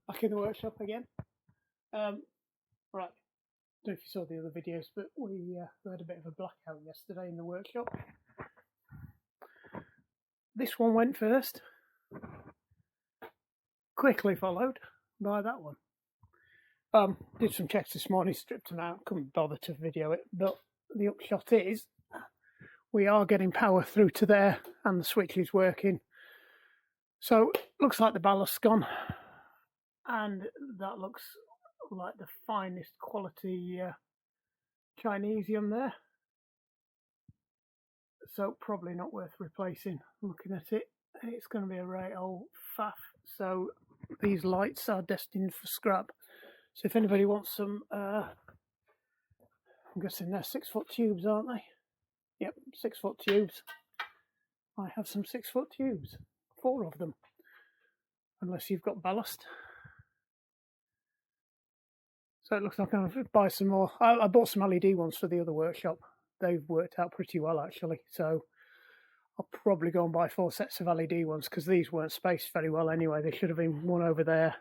Back in the workshop again. Right, I don't know if you saw the other videos, but we had a bit of a blackout yesterday in the workshop. This one went first, quickly followed by that one. Did some checks this morning, stripped them out, couldn't bother to video it, but the upshot is we are getting power through to there and the switch is working. So looks like the ballast's gone, and that looks like the finest quality Chinesium there. So probably not worth replacing. Looking at it, it's going to be a right old faff. So these lights are destined for scrap. So if anybody wants some, I'm guessing they're 6-foot tubes, aren't they? Yep, 6-foot tubes. I have some 6-foot tubes, 4 of them, unless you've got ballast. So it looks like I'm going to buy some more. I bought some LED ones for the other workshop. They've worked out pretty well actually. So I'll probably go and buy 4 sets of LED ones, because these weren't spaced very well anyway. They should have been one over there,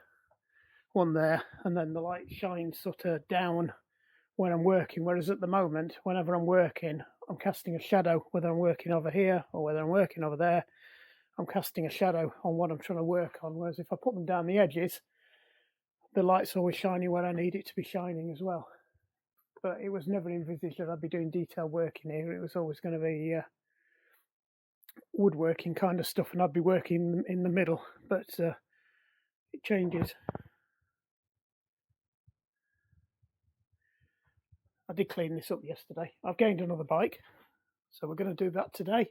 one there, and then the light shines sort of down when I'm working, whereas at the moment, whenever I'm working, I'm casting a shadow, whether I'm working over here or whether I'm working over there. I'm casting a shadow on what I'm trying to work on, whereas if I put them down the edges, the light's always shining where I need it to be shining as well. But it was never envisaged that I'd be doing detail work in here. It was always going to be woodworking kind of stuff, and I'd be working in the middle, but it changes. I did clean this up yesterday. I've gained another bike, so we're going to do that today.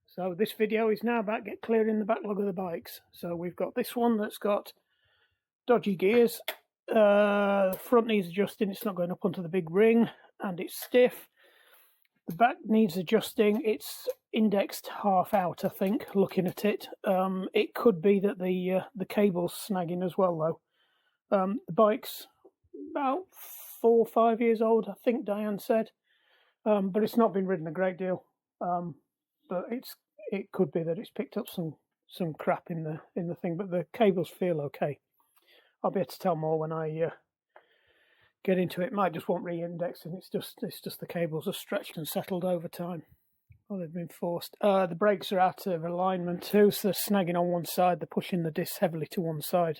So this video is now about clearing the backlog of the bikes. So we've got this one that's got dodgy gears. The front needs adjusting, it's not going up onto the big ring, and it's stiff. The back needs adjusting, it's indexed half out, I think, looking at it. It could be that the cable's snagging as well though. The bike's about 4 or 5 years old, I think Diane said, but it's not been ridden a great deal. But it could be that it's picked up some crap in the thing, but the cables feel okay. I'll be able to tell more when I get into it. Might just want re-indexing. It's just the cables are stretched and settled over time. Oh, they've been forced. The brakes are out of alignment too, so they're snagging on one side. They're pushing the discs heavily to one side.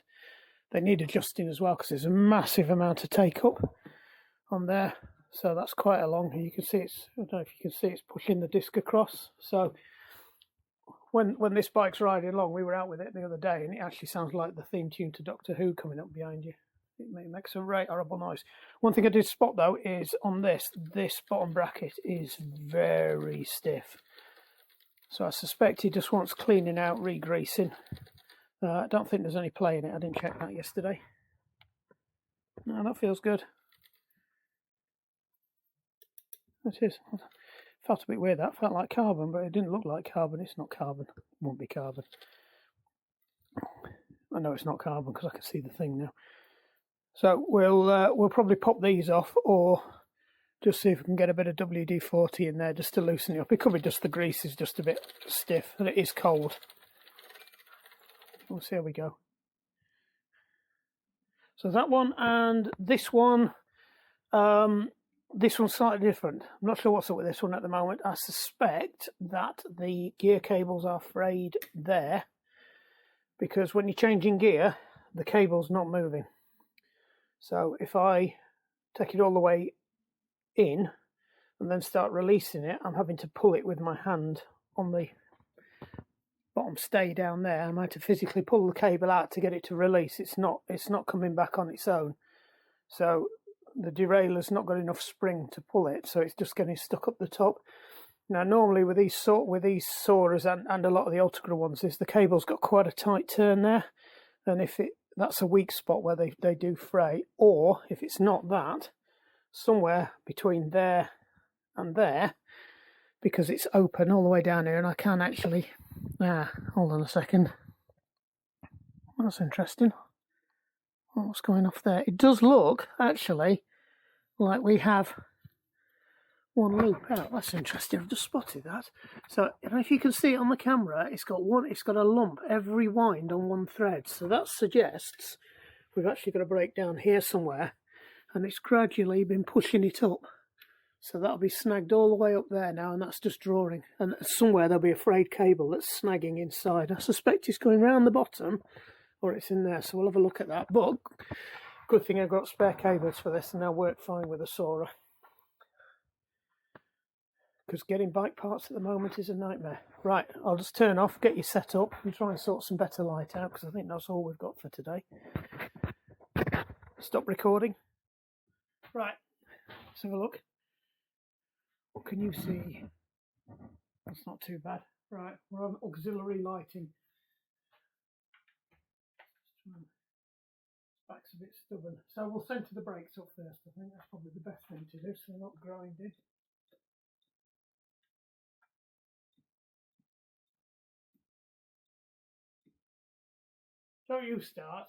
They need adjusting as well, because there's a massive amount of take up on there. So that's quite a long. You can see it's. I don't know if you can see it's pushing the disc across. So when this bike's riding along, we were out with it the other day, and it actually sounds like the theme tune to Doctor Who coming up behind you. It makes a right horrible noise. One thing I did spot though is on this bottom bracket is very stiff. So I suspect he just wants cleaning out, re-greasing. I don't think there's any play in it. I didn't check that yesterday. No, that feels good. It is. Felt a bit weird. That felt like carbon, but it didn't look like carbon. It's not carbon. It won't be carbon. I know it's not carbon because I can see the thing now. So we'll probably pop these off, or just see if we can get a bit of WD-40 in there just to loosen it up. It could be just the grease is just a bit stiff, and it is cold. We'll see how we go. So that one and this one. This one's slightly different. I'm not sure what's up with this one at the moment. I suspect that the gear cables are frayed there, because when you're changing gear, the cable's not moving. So if I take it all the way in and then start releasing it, I'm having to pull it with my hand on the bottom stay down there. I might have to physically pull the cable out to get it to release. It's not coming back on its own. So the derailleur's not got enough spring to pull it, so it's just getting stuck up the top. Now normally with these saws and a lot of the Ultegra ones, the cable's got quite a tight turn there, and if that's a weak spot where they do fray, or if it's not that, somewhere between there and there, because it's open all the way down here, and I can actually hold on a second. That's interesting. What's going off there? It does look actually like we have one loop out. That's interesting. I've just spotted that. So I don't know if you can see it on the camera. It's got a lump every wind on one thread. So that suggests we've actually got a breakdown here somewhere, and it's gradually been pushing it up. So that'll be snagged all the way up there now, and that's just drawing. And somewhere there'll be a frayed cable that's snagging inside. I suspect it's going round the bottom, or it's in there. So we'll have a look at that. But good thing I've got spare cables for this, and they'll work fine with a sawyer. Because getting bike parts at the moment is a nightmare. Right, I'll just turn off, get you set up, and try and sort some better light out, because I think that's all we've got for today. Stop recording. Right, let's have a look. What can you see? That's not too bad. Right, we're on auxiliary lighting. Back's a bit stubborn. So we'll centre the brakes up first. I think that's probably the best thing to do, so they're not grinding. So you start.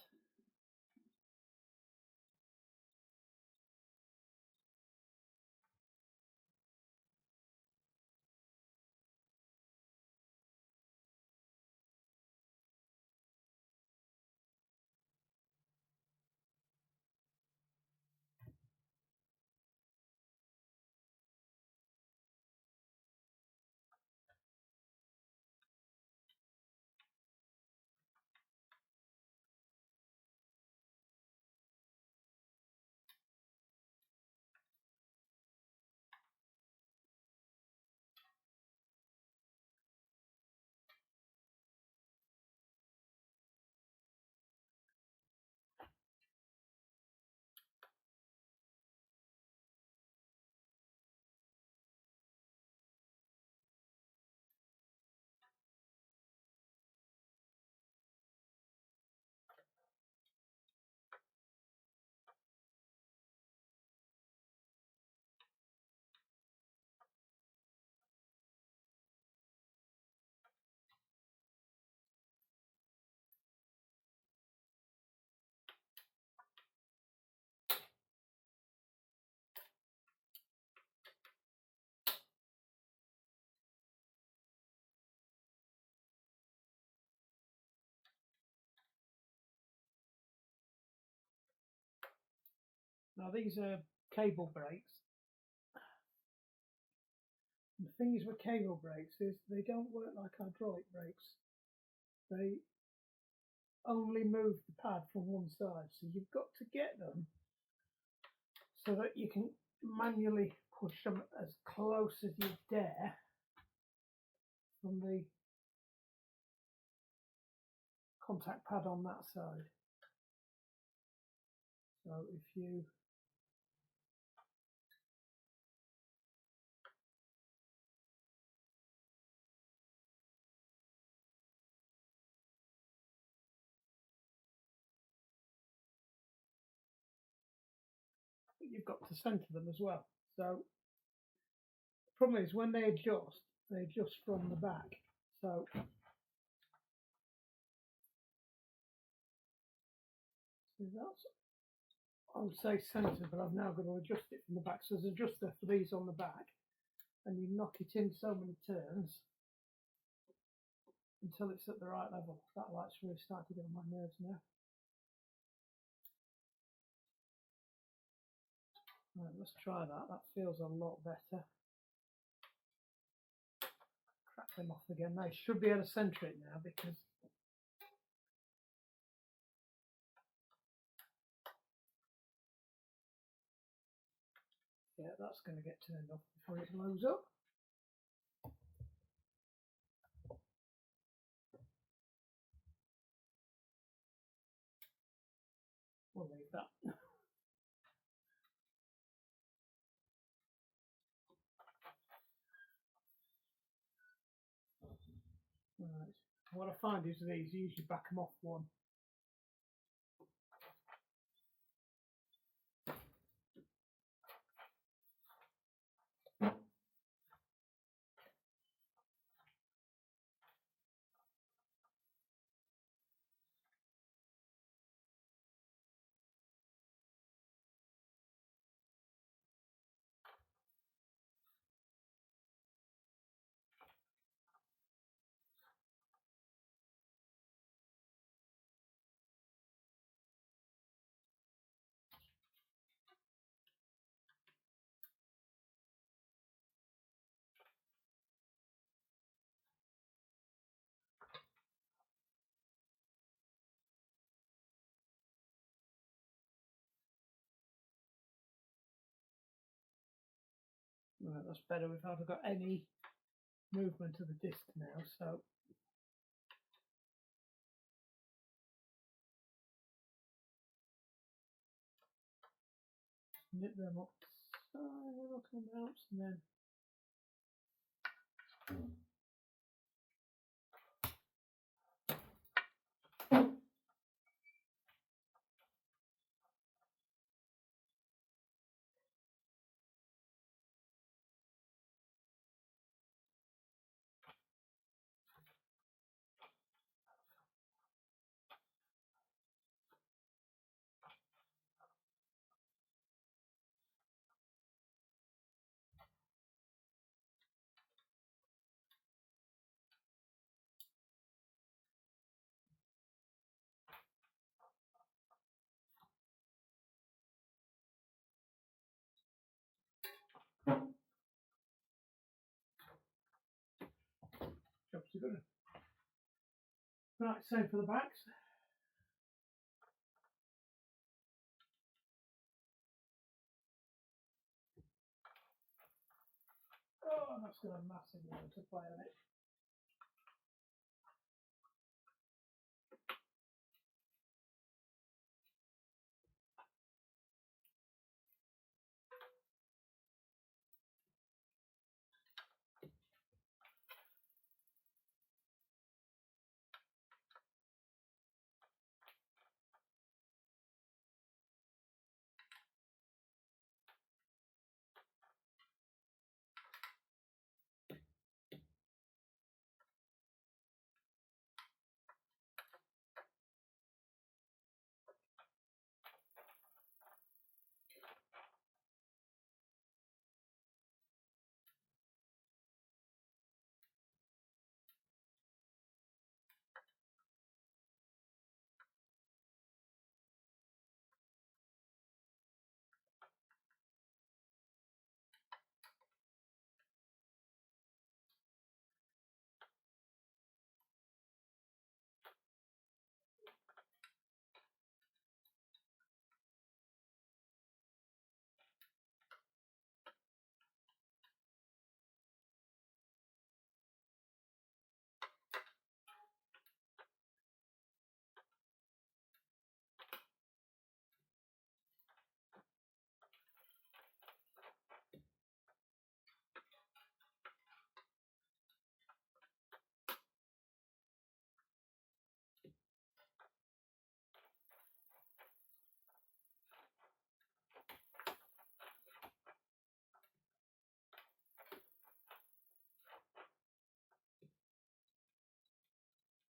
Now these are cable brakes. The thing is with cable brakes is they don't work like hydraulic brakes. They only move the pad from one side, so you've got to get them so that you can manually push them as close as you dare from the contact pad on that side. So if you've got to centre them as well. So the problem is when they adjust from the back. So that's, I would say centre, but I've now got to adjust it from the back. So there's an adjuster for these on the back, and you knock it in so many turns until it's at the right level. That light's really starting to get on my nerves now. Right, let's try that. That feels a lot better. Crack them off again. They should be able to centre it now, because yeah, that's going to get turned off before it blows up. We'll leave that. Right. What I find is these usually back them off one. Right, that's better. We've hardly got any movement of the disc now, so nip them up so they'll come out, and then jobs are good. Right, same for the backs. Oh, that's got a massive amount to play on it.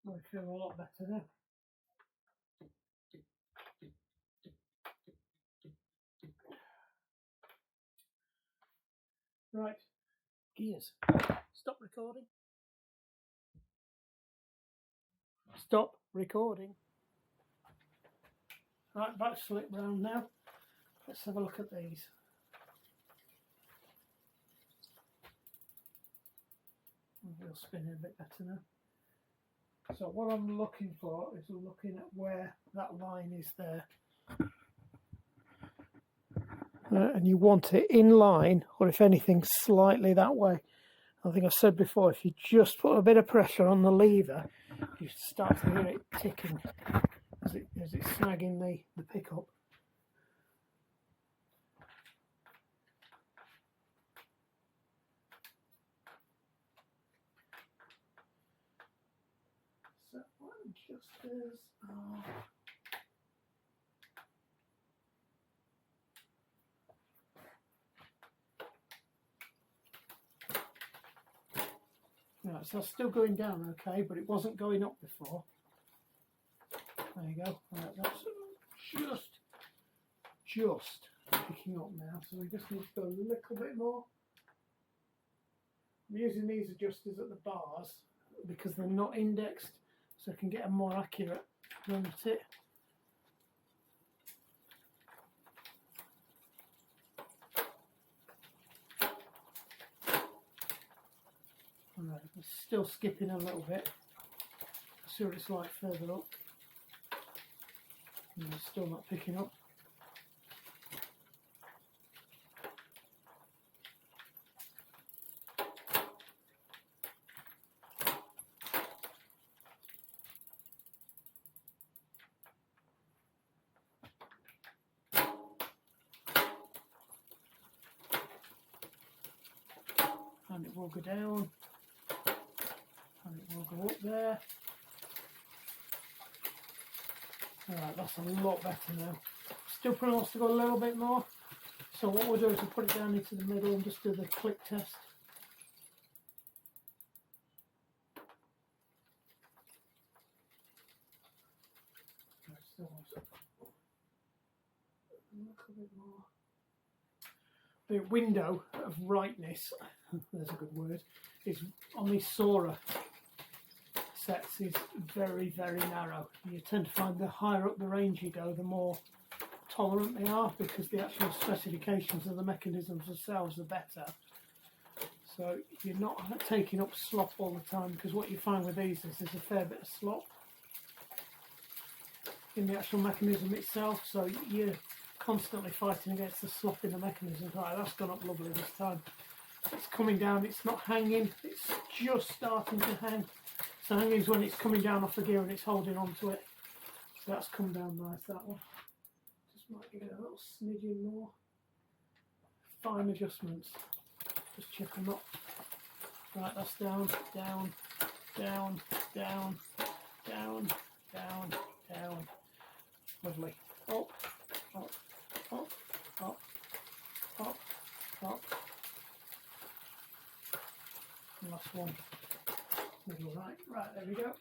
I feel a lot better now. Right, gears. Stop recording. Stop recording. Right, back slip round now. Let's have a look at these. They'll spin a bit better now. So what I'm looking for is looking at where that line is there. And you want it in line, or if anything, slightly that way. I think I've said before, if you just put a bit of pressure on the lever, you start to hear it ticking as it's snagging the pickup. So what adjusters are... Right, so it's still going down okay, but it wasn't going up before. There you go. Right, that's just picking up now, so we just need to go a little bit more. I'm using these adjusters at the bars because they're not indexed, so I can get a more accurate run at it. Alright, it's still skipping a little bit. See what it's like further up. And it's still not picking up. it will go down and it will go up there. Alright, that's a lot better now. Still probably wants to go a little bit more. So what we'll do is we'll put it down into the middle and just do the click test. Still wants to look a bit more. The window of rightness, there's a good word, is on these Sora sets is very, very narrow. You tend to find the higher up the range you go, the more tolerant they are, because the actual specifications of the mechanisms themselves are better. So you're not taking up slop all the time, because what you find with these is there's a fair bit of slop in the actual mechanism itself, so you're constantly fighting against the slop in the mechanism. Right, that's gone up lovely this time. It's coming down, it's not hanging, it's just starting to hang. So hanging is when it's coming down off the gear and it's holding on to it. So that's come down nice, that one. Just might give it a little smidgen more. Fine adjustments. Just check them up. Right, that's down, down, down, down, down, down, down. Lovely. Up, up, up, up, up, up. Last one. Middle right. Right, there we go.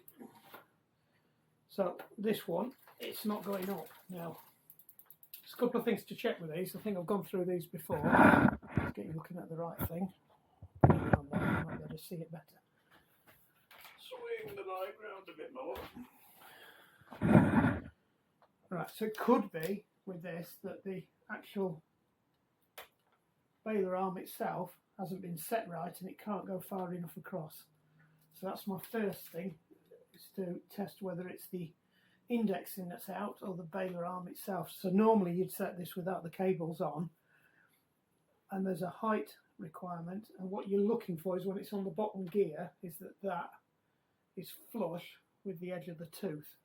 So this one, it's not going up. Now, there's a couple of things to check with these. I think I've gone through these before. Let's get you looking at the right thing. You might be able to see it better. Swing the bike round a bit more. Right, so it could be with this that the actual baler arm itself hasn't been set right and it can't go far enough across. So that's my first thing, is to test whether it's the indexing that's out or the baler arm itself. So normally you'd set this without the cables on, and there's a height requirement, and what you're looking for is when it's on the bottom gear is that is flush with the edge of the tooth.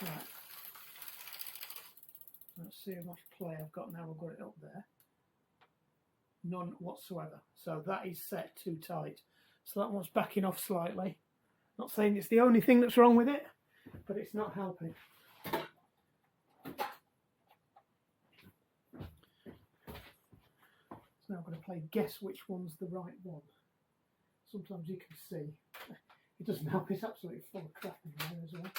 Right. Let's see how much play I've got now. I've got it up there. None whatsoever. So that is set too tight. So that one's backing off slightly. Not saying it's the only thing that's wrong with it, but it's not helping. So now I'm going to play guess which one's the right one. Sometimes you can see. It doesn't help, it's absolutely full of crap in there as well.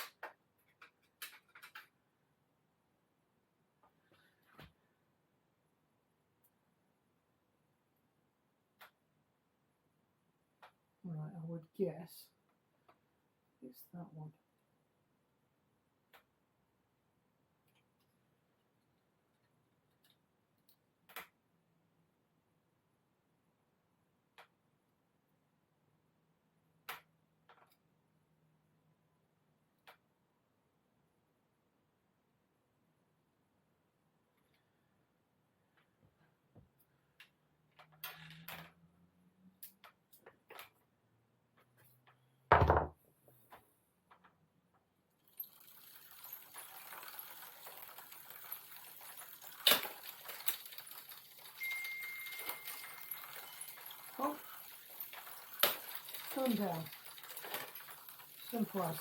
Right, I would guess it's that one. Oh, calm down. Simple as.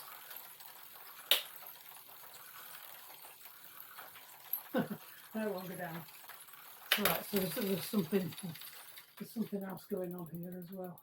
That won't go down. Right, so there's something else going on here as well.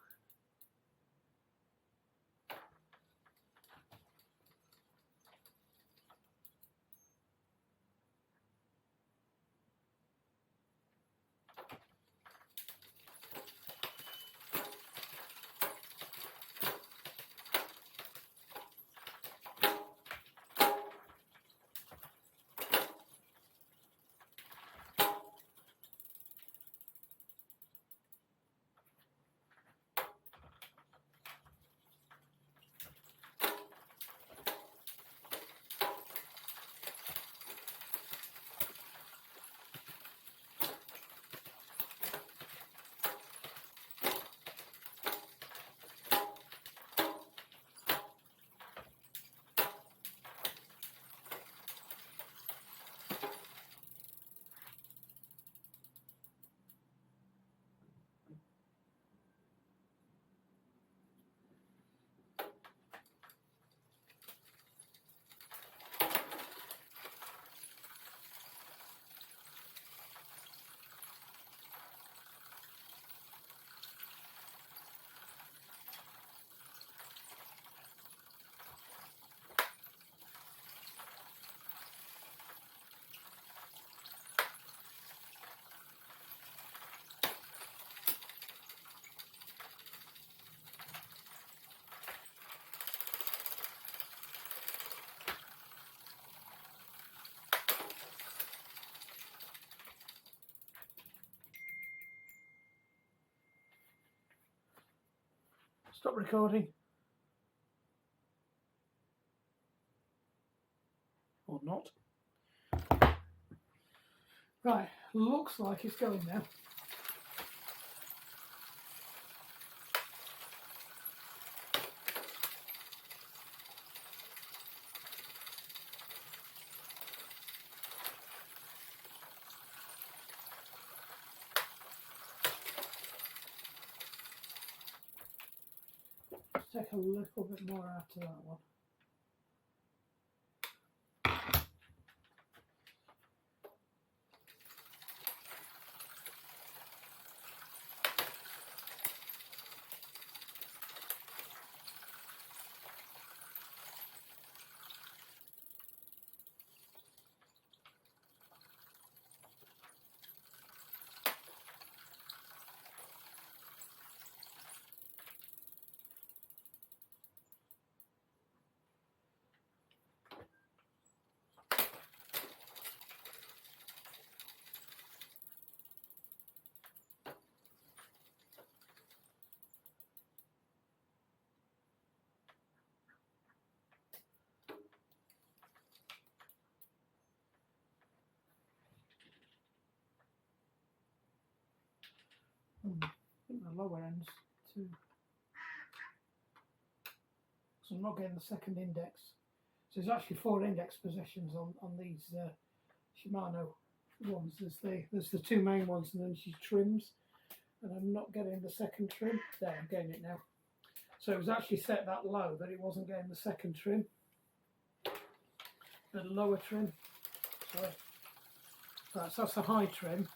Stop recording. Or not. Right, looks like it's going now. Let's take a little bit more out of that one. I think the lower ends too. So I'm not getting the second index. So there's actually 4 index positions on these Shimano ones. There's the 2 main ones, and then she trims. And I'm not getting the second trim. There, I'm getting it now. So it was actually set that low that it wasn't getting the second trim. The lower trim. Sorry. Right, so that's the high trim.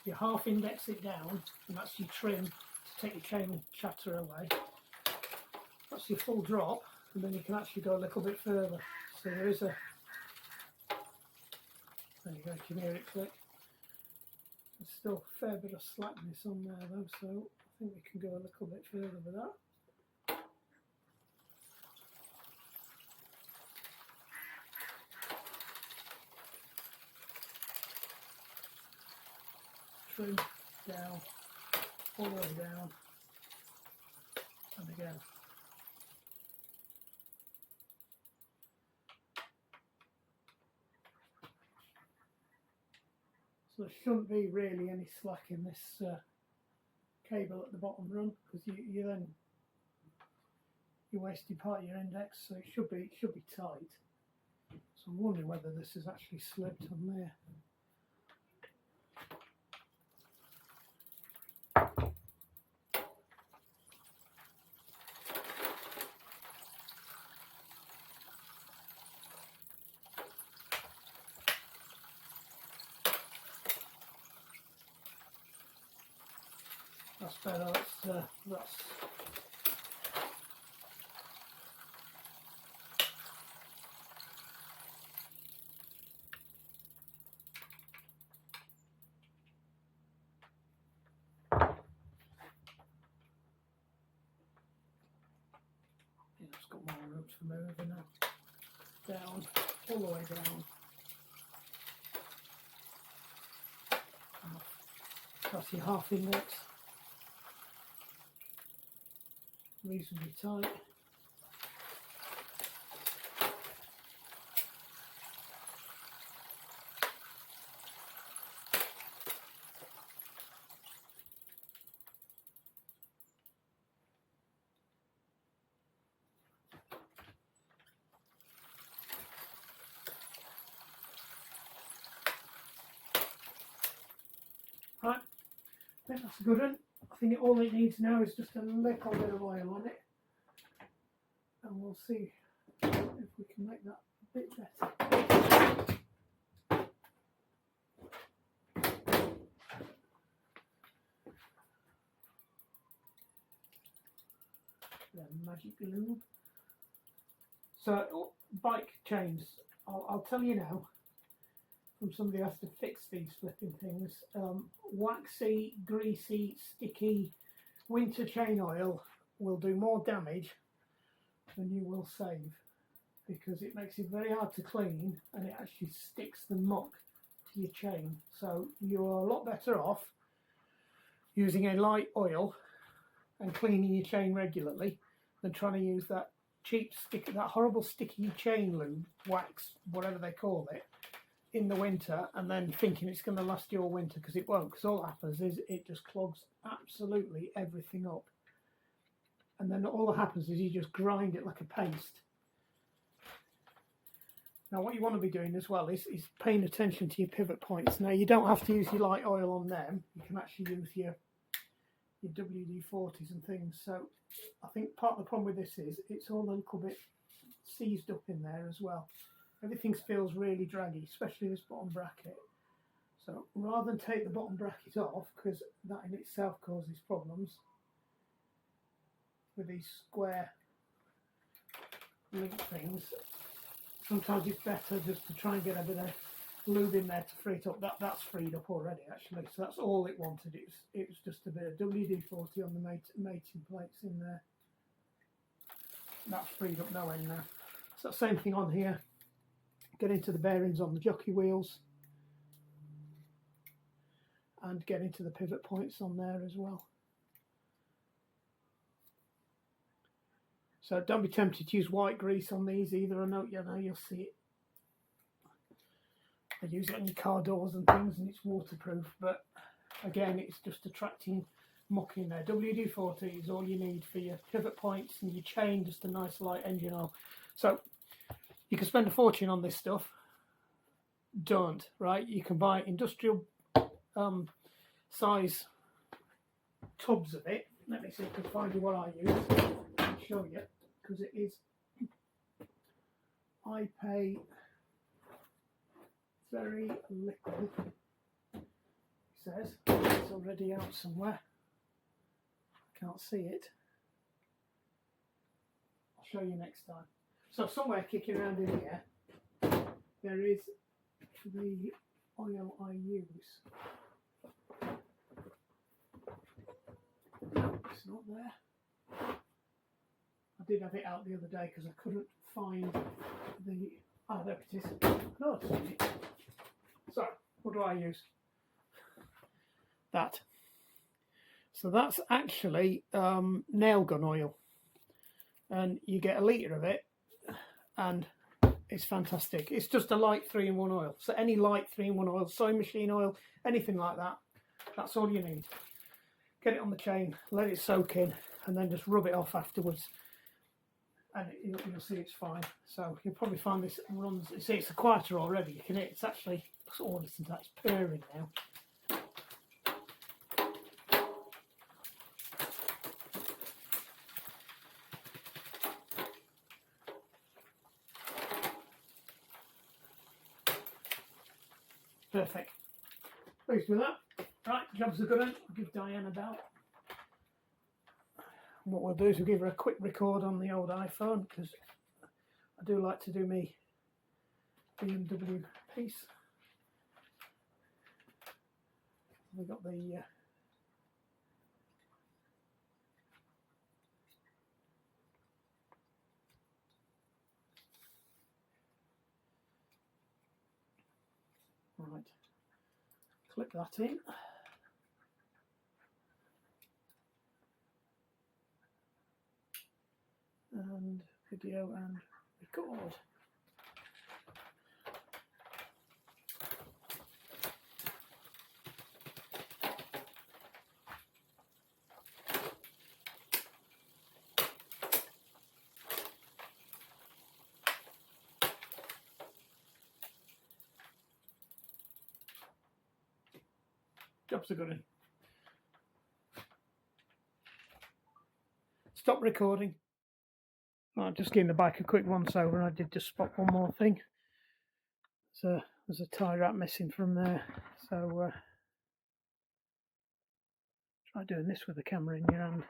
You half index it down, and that's your trim to take your chain chatter away. That's your full drop, and then you can actually go a little bit further. So there is a, there you go, you can hear it click. There's still a fair bit of slackness on there though, so I think we can go a little bit further with that. Trim down, all the way down, and again. So there shouldn't be really any slack in this cable at the bottom run, because you wasted part of your index, so it should be tight. So I'm wondering whether this has actually slipped on there. That's better. That's yeah, it's got more room for moving now. Down, all the way down. That's your half index. Reasonably tight. Right, I think that's a good one. I think all it needs now is just a little bit of oil on it, and we'll see if we can make that a bit better. Magic glue. So bike chains, I'll tell you now, from somebody who has to fix these flipping things, waxy, greasy, sticky winter chain oil will do more damage than you will save, because it makes it very hard to clean and it actually sticks the muck to your chain. So you are a lot better off using a light oil and cleaning your chain regularly than trying to use that cheap that horrible sticky chain lube, wax, whatever they call it, in the winter, and then thinking it's going to last you all winter, because it won't. Because all that happens is it just clogs absolutely everything up, and then all that happens is you just grind it like a paste. Now what you want to be doing as well is paying attention to your pivot points. Now you don't have to use your light oil on them. You can actually use your WD-40s and things. So I think part of the problem with this is it's all a little bit seized up in there as well. Everything feels really draggy, especially this bottom bracket. So rather than take the bottom bracket off, because that in itself causes problems with these square link things, sometimes it's better just to try and get a bit of lube in there to free it up. That's freed up already, actually. So that's all it wanted. It was just a bit of WD-40 on the mating plates in there. That's freed up no end now. So same thing on here. Get into the bearings on the jockey wheels and get into the pivot points on there as well. So don't be tempted to use white grease on these either. I know you'll see it. I use it on your car doors and things, and it's waterproof, but again, it's just attracting muck in there. WD-40 is all you need for your pivot points and your chain, just a nice light engine oil. So you can spend a fortune on this stuff. Don't, right? You can buy industrial size tubs of it. Let me see if I can find you what I use. I'll show you, because it is, I pay very little. It says it's already out somewhere. I can't see it. I'll show you next time. So somewhere kicking around in here, there is the oil I use. No, it's not there. I did have it out the other day because I couldn't find the. Ah, there it is. No, it's not it. So, what do I use? That. So that's actually nail gun oil, and you get a litre of it, and it's fantastic. It's just a light 3-in-1 oil. So any light 3-in-1 oil, sewing machine oil, anything like that, that's all you need. Get it on the chain, let it soak in, and then just rub it off afterwards, and you'll see it's fine. So you'll probably find this runs. You see, it's a quarter already. You can. It's actually. Oh, listen to that. It's purring now. Perfect. Pleased with that. Right, job's a good one. I'll give Diane a bell. What we'll do is we'll give her a quick record on the old iPhone, because I do like to do me BMW piece. We got the right. Clip that in. And video and record. Job's a good one. Stop recording. Right, just giving the bike a quick once over, and I did just spot one more thing. So there's a tie wrap missing from there. So try doing this with the camera in your hand.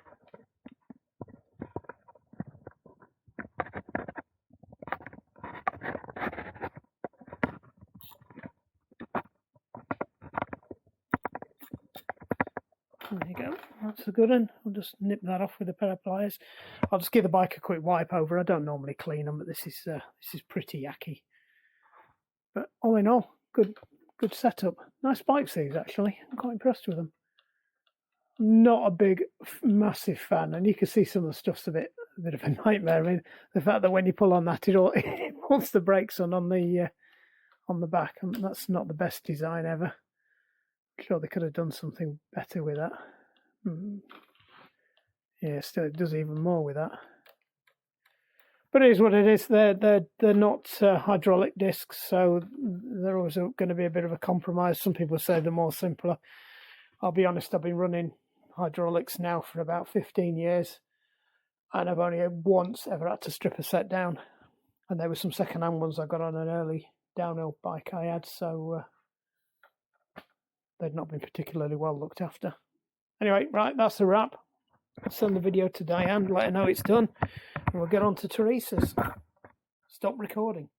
There you go. That's a good one. I'll just nip that off with a pair of pliers. I'll just give the bike a quick wipe over. I don't normally clean them, but this is pretty yucky. But all in all, good setup. Nice bikes these actually. I'm quite impressed with them. not a big, massive fan, and you can see some of the stuff's a bit of a nightmare. I mean, the fact that when you pull on that, it pulls the brakes on the back, and that's not the best design ever. I'm sure they could have done something better with that. Yeah, still it does even more with that. But it is what it is. They're not hydraulic discs, so they're always going to be a bit of a compromise. Some people say they're more simpler. I'll be honest, I've been running hydraulics now for about 15 years, and I've only once ever had to strip a set down, and there were some second-hand ones I got on an early downhill bike I had, so they'd not been particularly well looked after. Anyway, right, that's a wrap. I'll send the video to Diane, let her know it's done, and we'll get on to Teresa's. Stop recording.